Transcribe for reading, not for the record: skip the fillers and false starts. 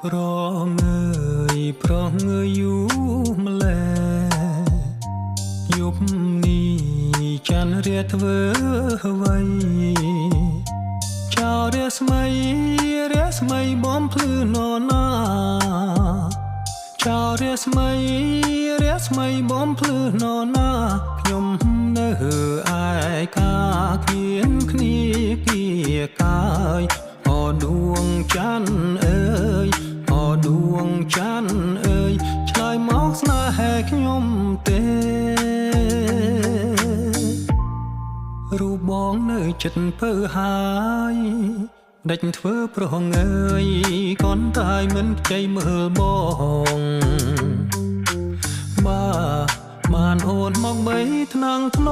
ប្រងើយប្រងើយយូម្ល៉េះយប់នេះច័ន្ទរាធ្វើអ្វីចោលរាស្មីបំភ្លឺនរណាចោលរាស្មីបំភ្លឺនរណាខ្ញុំនៅឯកាគ្មានគ្នាគៀកាយអដួងច័ន្ទអើយអដួងច័ន្ទអើយឆ្លើយមកស្នេហ៍ខ្ញុំទេរូបបងនៅចិត្តពើហើយដេចធ្វើប្រងើយកូនតាយមិនខ្ចីមើលបងបានអូនមកបីថ្នាំងធ្ន